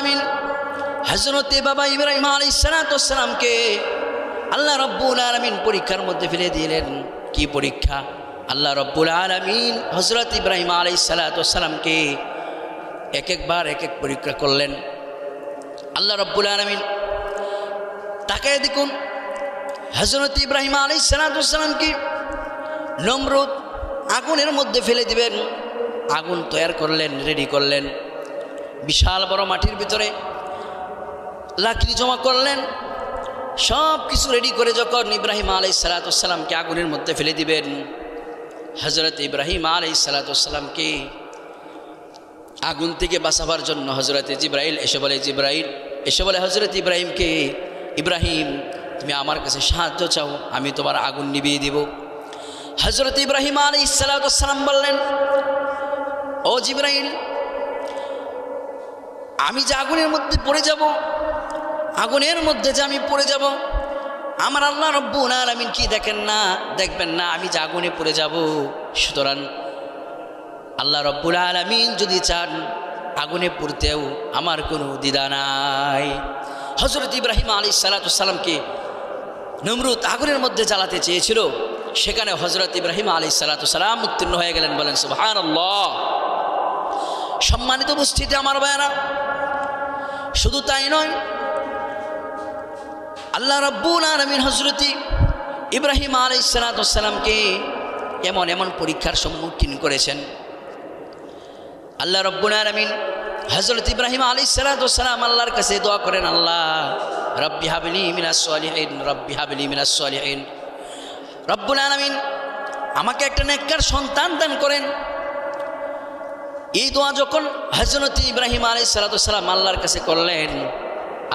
আলামিন হযরতে বাবা ইব্রাহিম আলাইহিস সালামকে আল্লাহ রাব্বুল আলামিন পরীক্ষার মধ্যে ফেলে দিলেন। কি পরীক্ষা? আল্লাহ রাব্বুল আলামিন হযরত ইব্রাহিম আলাইহিস সালামকে একবার এক পরীক্ষা করলেন। আল্লাহ রাব্বুল আলামিন তাকায় দেখুন, হযরত ইব্রাহিম আলাইহিস সালামকে নমরুদ আগুনের মধ্যে ফেলে দিবেন। আগুন তৈরি করলেন, রেডি করলেন। বিশাল বড় মাটির ভিতরে লাকড়ি জমা করলেন। সব কিছু রেডি করে যখন ইব্রাহিম আলাইহিস সালামকে আগুনের মধ্যে ফেলে দিবেন, হযরত ইব্রাহিম আলাইহিস সালামকে আগুন থেকে বাঁচাবার জন্য হযরত জিবরাইল এসে বলে হযরত ইব্রাহিমকে, ইব্রাহিম তুমি আমার কাছে সাহায্য চাও, আমি তোমার আগুন নিভিয়ে দিব। হযরত ইব্রাহিম আলাইহিস সালাম বললেন, ও জিবরাইল, আমি যে আগুনের মধ্যে পড়ে যাব, আগুনের মধ্যে যে আমি পড়ে যাব, আমার আল্লাহ রাব্বুল আলামিন কি দেখবেন না আমি যে আগুনে পড়ে যাব। সুতরাং আল্লাহ রাব্বুল আলামিন যদি চান আগুনে পড়তেও আমার কোনো দ্বিধা নাই। হযরত ইব্রাহিম আলাইহিস সালামকে নমরুদ আগুনের মধ্যে জ্বালাতে চেয়েছিল, সেখানে হযরত ইব্রাহিম আলাইহিস সালাম উত্তীর্ণ হয়ে গেলেন। বলেন সুবহানাল্লাহ। সম্মানিত উপস্থিতি আমার ভাইয়েরা, শুধু তাই নয়, আল্লাহ রাব্বুল আলামিন হযরত ইব্রাহিম আলাইহিস সালামকে এমন পরীক্ষার সম্মুখীন করেছেন। আল্লাহ রাব্বুল আলামিন হযরত ইব্রাহিম আলাইহিস সালাম আল্লাহর কাছে দোয়া করেন, আল্লাহ রাব্বি হাবলি মিনাস সালিহিন, রাব্বি হাবলি মিনাস সালিহিন। রব্বুল আলামিন আমাকে একটা নেককার সন্তান দান করেন। এই দোয়া যখন হযরত ইব্রাহিম আলাইহিস সালাম আল্লাহর কাছে করলেন,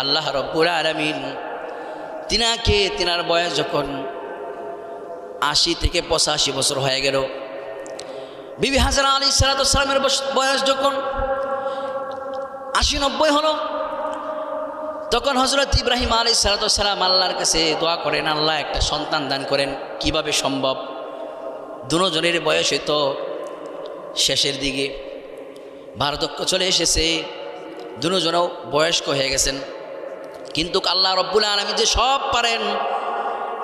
আল্লাহ রব্বুল আলামিন তিনার বয়স যখন ৮০ থেকে ৮৫ বছর হয়ে গেল, বিবি হাজরা আলাইহিস সালামের বয়স যখন ৮০-৯০ হলো, তখন হযরত ইব্রাহিম আলাইহিস সালাম আল্লাহর কাছে দোয়া করেন, আল্লাহ একটা সন্তান দান করেন। কিভাবে সম্ভব? দুজনের বয়সে তো শেষের দিকে, বার্ধক্য চলে এসেছে, দুজনও বয়স্ক হয়ে গেছেন। কিন্তু আল্লাহ রব্বুল আলামিন যে সব পারেন,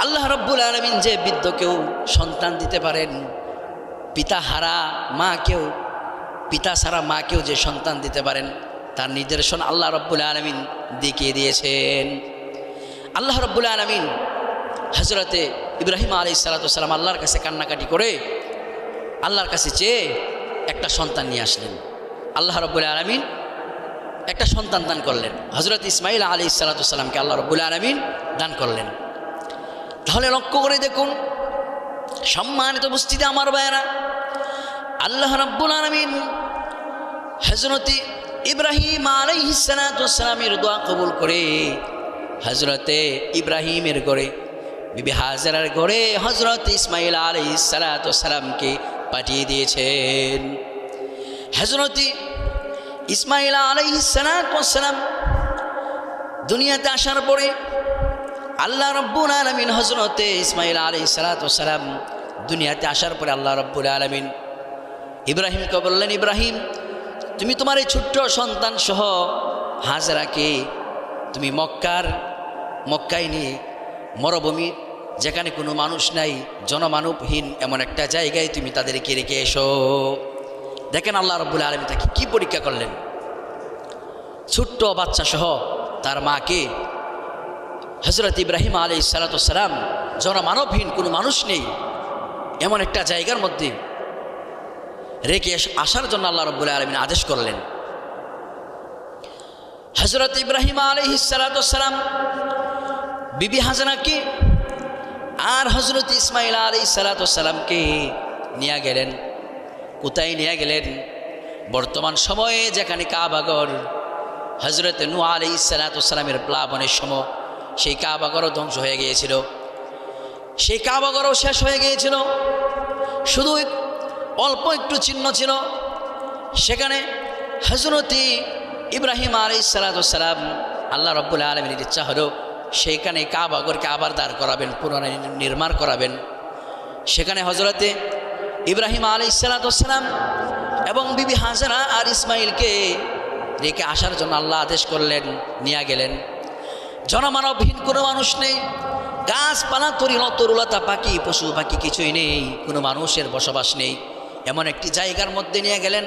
আল্লাহ রব্বুল আলামিন যে বৃদ্ধকেও সন্তান দিতে পারেন, পিতা ছাড়া মাকেও যে সন্তান দিতে পারেন, তার নিদর্শন আল্লাহ রব্বুল আলামিন দেখিয়ে দিয়েছেন। আল্লাহ রব্বুল আলামিন হযরতে ইব্রাহিম আলাইহিস সালাম আল্লাহর কাছে কান্নাকাটি করে আল্লাহর কাছে চেয়ে একটা সন্তান নিয়ে আসলেন। আল্লাহ রব্বুল আলামিন একটা সন্তান দান করলেন। হযরত ইসমাঈল আলাইহিস সালামকে আল্লাহ রব্বুল আলামিন দান করলেন। তাহলে লক্ষ্য করে দেখুন, সম্মানিত উপস্থিতি আমার ভাইয়েরা, আল্লাহ রব্বুল আলামিন হযরত ইব্রাহিম আলাইহিস সালামের দোয়া কবুল করে হযরতে ইব্রাহিমের ঘরে, বিবি হাজরার ঘরে হযরত ইসমাঈল আলাইহিস সালামকে পাঠিয়ে দিয়েছেন। হযরত ইসমাঈল আলাইহিস সালাম দুনিয়াতে আসার পরে আল্লাহ রাব্বুল আলামিন হযরতে ইসমাঈল আলাইহিস সালাম দুনিয়াতে আসার পরে আল্লাহ রাব্বুল আলামিন ইব্রাহিমকে বললেন, ইব্রাহিম তুমি তোমার এই ছোট্ট সন্তান সহ হাজরাকে তুমি মক্কায় নিয়ে মরুভূমি, যেখানে কোনো মানুষ নাই, জনমানবহীন এমন একটা জায়গায় তুমি তাদেরকে রেখে এসো। দেখেন আল্লাহ রাব্বুল আলামিন তাকে কি পরীক্ষা করলেন। ছোট্ট বাচ্চা সহ তার মাকে হযরত ইব্রাহিম আলাইহিস সালাম, জনমানবহীন কোনো মানুষ নেই এমন একটা জায়গার মধ্যে রেখে আসার জন্য আল্লাহ রাব্বুল আলামিন আদেশ করলেন। হযরত ইব্রাহিম আলাইহিস সালাম বিবি হাজরাকে আর হযরত ইসমাঈল আলাইহিস সালামকে নিয়ে গেলেন। কোথায় নিয়ে গেলেন? বর্তমান সময়ে যেখানে কাবাঘর, হযরত নূহ আলাইহিস সালামের প্লাবনের সময় সেই কাবাঘরও ধ্বংস হয়ে গিয়েছিল, সেই কাবাঘরও শেষ হয়ে গিয়েছিল, শুধু অল্প একটু চিহ্ন ছিল। সেখানে হযরত ইব্রাহিম আলাইহিস সালাম আল্লাহ রাব্বুল আলামিনের ইচ্ছা হলো সেইখানে কাবাঘরকে আবার দাঁড় করাবেন, পুনরায় নির্মাণ করাবেন। সেখানে হযরতে ইব্রাহিম আলাইহিস সালাম এবং বিবি হাজরা আর ইসমাঈলকে রেখে আসার জন্য আল্লাহ আদেশ করলেন, নিয়ে গেলেন। জনমানবহীন কোনো মানুষ নেই, গাছপালা তরুলতা পাখি পশু পাখি কিছুই নেই, কোনো মানুষের বসবাস নেই। এমন একটি জায়গার মধ্যে নিয়ে গেলেন।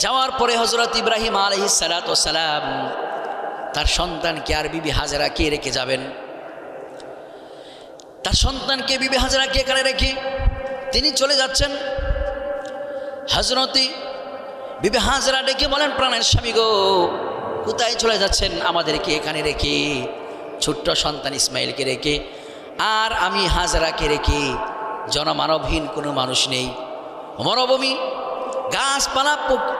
যাওয়ার পরে হযরত ইব্রাহিম আলাইহিস সালাতু ওয়াস সালাম তার সন্তানকে আর বিবি হাজেরাকে রেখে যাবেন। তার সন্তানকে বিবি হাজেরাকে এখানে রেখে তিনি চলে যাচ্ছেন। হযরত বিবি হাজেরা ডেকে বলেন, প্রাণের স্বামী গো, কোথায় চলে যাচ্ছেন আমাদেরকে এখানে রেখে, ছোট্ট সন্তান ইসমাইলকে রেখে, আর আমি হাজেরাকে রেখে? জনমানবহীন কোনো মানুষ নেই, মরুভূমি, গাছপালা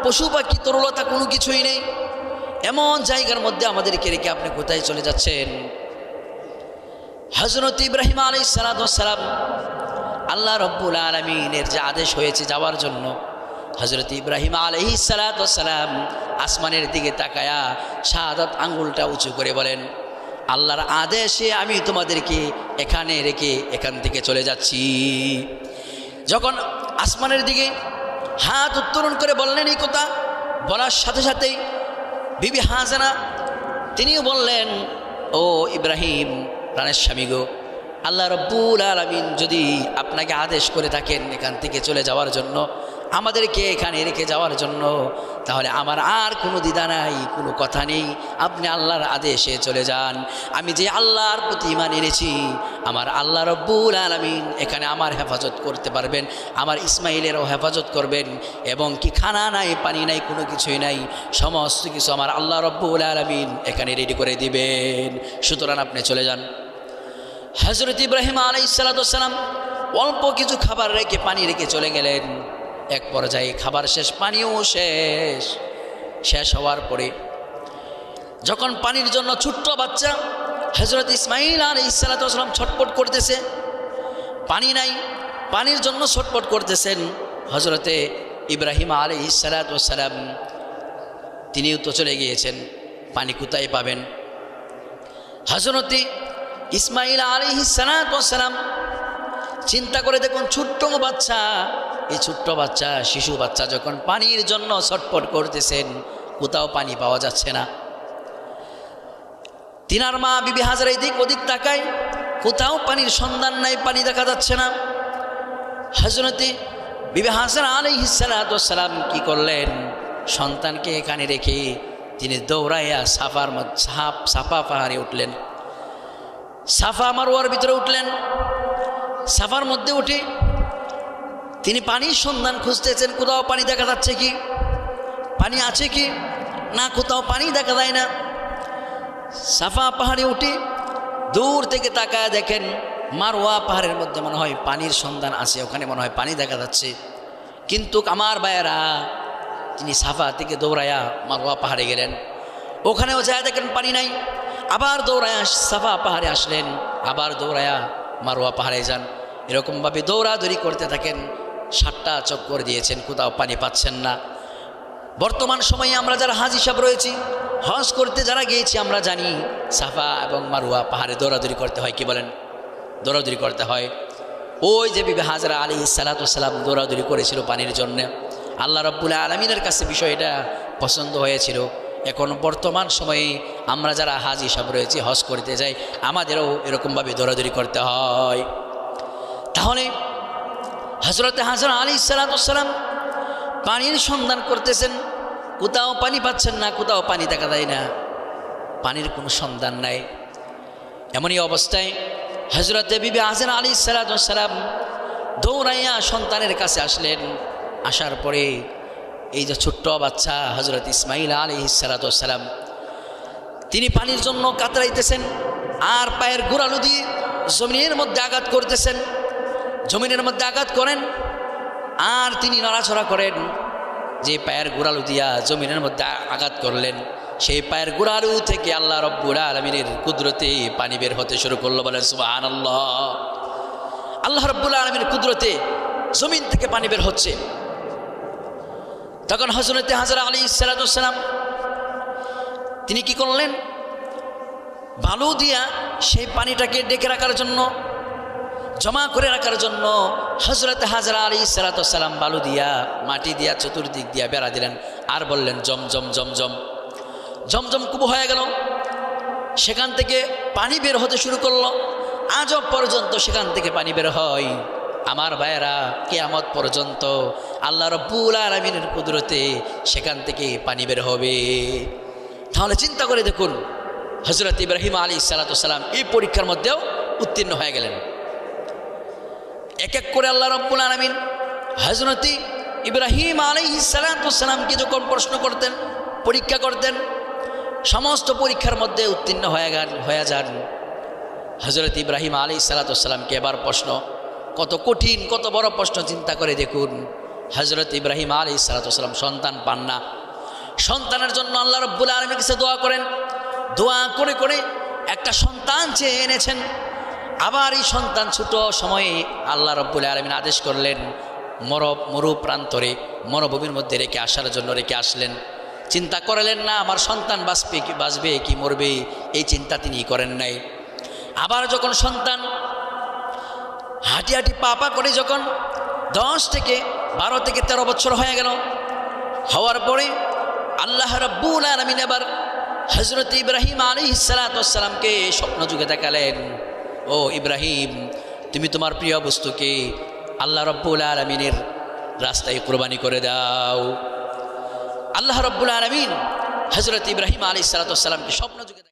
পশু পাখি তরুলতা কোনো কিছুই নেই, এমন জায়গার মধ্যে আমাদেরকে রেখে আপনি কোথায় চলে যাচ্ছেন? হযরত ইব্রাহিম আলাইহিস সালাতু ওয়াস সালাম, আল্লাহ রাব্বুল আলামিনের যে আদেশ হয়েছে যাওয়ার জন্য, হযরত ইব্রাহিম আলাইহিস সালাতু ওয়াস সালাম আসমানের দিকে তাকায়া শাহাদাত আঙ্গুলটা উঁচু করে বলেন, আল্লাহর আদেশে আমি তোমাদেরকে এখানে রেখে এখান থেকে চলে যাচ্ছি। যখন আসমানের দিকে হাত উত্তোলন করে বললেন এই কথা, বলার সাথে সাথেই বিবি হাজেরা তিনিও বললেন, ও ইব্রাহিম, প্রাণের স্বামী গো, আল্লাহ রাব্বুল আলামিন যদি আপনাকে আদেশ করে থাকেন এখান থেকে চলে যাওয়ার জন্য, আমাদেরকে এখানে রেখে যাওয়ার জন্য, তাহলে আমার আর কোনো দ্বিধা নাই, কোনো কথা নেই, আপনি আল্লাহর আদেশে চলে যান। আমি যে আল্লাহর প্রতি ঈমান এনেছি, আমার আল্লাহ রাব্বুল আলামিন এখানে আমার হেফাজত করতে পারবেন, আমার ইসমাইলেরও হেফাজত করবেন, এবং কি খানা নাই, পানি নাই, কোনো কিছুই নাই, সমস্ত কিছু আমার আল্লাহ রাব্বুল আলামিন এখানে রেডি করে দিবেন, সুতরাং আপনি চলে যান। হযরত ইব্রাহিম আলাইহিস সালাতু ওয়াস সালাম অল্প কিছু খাবার রেখে পানি রেখে চলে গেলেন। এক পর্যায়ে খাবার শেষ, পানিও শেষ হওয়ার পরে যখন পানির জন্য ছোট্ট বাচ্চা হযরত ইসমাইল আলাইহিস সালাতু ওয়াস সালাম ছটপট করতেছে, পানি নাই, পানির জন্য ছটপট করতেছেন। হযরতে ইব্রাহিম আলাইহিস সালাতু ওয়াস সালাম তিনিও তো চলে গিয়েছেন, পানি কোথায় পাবেন? হযরতে ইসমাইল আলাইহিস সালাতু ওয়াস সালাম চিন্তা করে দেখুন, ছোট্ট বাচ্চা, এই ছোট্ট বাচ্চা, শিশু বাচ্চা যখন পানির জন্য ছটফট করতেছেন, কোথাও পানি পাওয়া যাচ্ছে না। তিনার মা বিবি হাজেরা এদিক ওদিক তাকায়, কোথাও পানির সন্ধান নাই, পানি দেখা যাচ্ছে না। হযরতে বিবি হাজেরা আলাইহিস সালাতু ওয়াস সালাম কি করলেন? সন্তানকে এখানে রেখে তিনি দৌড়াইয়া সাফা পাহাড়ে উঠলেন, সাফা মারওয়ার ভিতরে উঠলেন। সাফার মধ্যে উঠে তিনি পানির সন্ধান খুঁজতেছেন, কোথাও পানি দেখা যাচ্ছে কি, পানি আছে কি না, কোথাও পানি দেখা যায় না। সাফা পাহাড়ে উঠে দূর থেকে তাকায় দেখেন মারওয়া পাহাড়ের মধ্যে মনে হয় পানির সন্ধান আছে, ওখানে মনে হয় পানি দেখা যাচ্ছে। কিন্তু আমার ভাইয়েরা, তিনি সাফা থেকে দৌড়াইয়া মারওয়া পাহাড়ে গেলেন, ওখানেও যায় দেখেন পানি নাই। আবার দৌড়ায়া সাফা পাহাড়ে আসলেন, আবার দৌড়ায়া মারওয়া পাহাড়ে যান। এরকমভাবে দৌড়াদৌড়ি করতে থাকেন, 7টা চক্কর দিয়েছেন, কোথাও পানি পাচ্ছেন না। বর্তমান সময়ে আমরা যারা হাজি সাহেব রয়েছি, হজ করতে যারা গিয়েছি, আমরা জানি সাফা এবং মারওয়া পাহাড়ে দৌড়াদৌড়ি করতে হয়। কি বলেন? দৌড়াদৌড়ি করতে হয়। ওই যে বিবি হাজেরা আলাইহিস সালাতু ওয়াস সালাম দৌড়াদৌড়ি করেছিল পানির জন্য, আল্লাহ রাব্বুল আলামিনের কাছে বিষয়টা পছন্দ হয়েছিল। এখন বর্তমান সময়ে আমরা যারা হাজি সাহেব রয়েছি, হজ করতে যাই, আমাদেরও এরকমভাবে দৌড়াদৌড়ি করতে হয়। তাহলে হযরত হাজেরা আলাইহিস সালাতু ওয়াস সালাম পানির সন্ধান করতেছেন, কোথাও পানি পাচ্ছেন না, কোথাও পানি দেখা যায় না, পানির কোনো সন্ধান নাই। এমনই অবস্থায় হযরতে বিবি হাজেরা আলাইহিস সালাতু ওয়াস সালাম দৌড়াইয়া সন্তানের কাছে আসলেন। আসার পরে এই যে ছোট্ট বাচ্চা হযরত ইসমাইল আলাইহিস সালাতু ওয়াস সালাম, তিনি পানির জন্য কাতরাইতেছেন, আর পায়ের গোড়ালু দিয়ে জমিনের মধ্যে আঘাত করতেছেন। জমিনের মধ্যে আঘাত করেন আর তিনি নড়াচড়া করেন। যে পায়ের গোড়ালু দিয়া জমিনের মধ্যে আঘাত করলেন, সেই পায়ের গোড়ালু থেকে আল্লাহ রাব্বুল আলামিনের কুদরতে পানি বের হতে শুরু করলো। বলেন সুবহানাল্লাহ। আল্লাহ রাব্বুল আলামিনের কুদরতে জমিন থেকে পানি বের হচ্ছে। তখন হযরতে হাজেরা আলাইহিস সালাতু ওয়াস সালাম তিনি কি করলেন? বালু দিয়া সেই পানিটাকে ডেকে রাখার জন্য, জমা করে রাখার জন্য হযরতে হাজেরা আলাইহিস সালাতু ওয়াস সালাম বালু দিয়া, মাটি দিয়া, চতুর্দিক দিয়া বেড়া দিলেন, আর বললেন জম জম জম জম। জমজম কুবো হয়ে গেল, সেখান থেকে পানি বের হতে শুরু করলো। আজও পর্যন্ত সেখান থেকে পানি বের হয়। আমার ভাইয়েরা, কিয়ামত পর্যন্ত আল্লাহ রাব্বুল আলামিনের কুদরতে সেখান থেকে পানি বের হবে। তাহলে চিন্তা করে দেখুন, হযরত ইব্রাহিম আলাইহিস সালাম এই পরীক্ষার মধ্যেও উত্তীর্ণ হয়ে গেলেন। এক এক করে আল্লাহ রাব্বুল আলামিন হযরত ইব্রাহিম আলাইহিস সালামকে যখন প্রশ্ন করতেন, পরীক্ষা করতেন, সমস্ত পরীক্ষার মধ্যে উত্তীর্ণ হয়ে যান। হযরত ইব্রাহিম আলাইহিস সালামকে এবার প্রশ্ন, কত কঠিন, কত বড় প্রশ্ন, চিন্তা করে দেখুন। হযরত ইব্রাহিম আলাইহিস সালাম সন্তান পান না। সন্তানের জন্য আল্লাহ রাব্বুল আলামিনের কাছে দোয়া করেন। দোয়া করে করে একটা সন্তান চেয়ে এনেছেন। আবার এই সন্তান ছোট সময়ে আল্লাহ রাব্বুল আলামিন আদেশ করলেন, মরু প্রান্তরে মরুভূমির মধ্যে রেখে আসার জন্য রেখে আসলেন। চিন্তা করলেন না আমার সন্তান বাঁচবে কি মরবে, এই চিন্তা তিনি করেন নাই। আবার যখন সন্তান হাঁটি হাঁটি পা করে যখন 10 থেকে 12 থেকে 13 বছর হয়ে গেল, হওয়ার পরে আল্লাহ রাব্বুল আলামিন এবার হযরত ইব্রাহিম আলাইহিস সালামকে স্বপ্ন যুগে দেখালেন, ও ইব্রাহিম, তুমি তোমার প্রিয় বস্তুকে আল্লাহ রাব্বুল আলামিনের রাস্তায় কুরবানি করে দাও। আল্লাহ রাব্বুল আলামিন হযরত ইব্রাহিম আলাইহিস সালামকে স্বপ্ন যুগে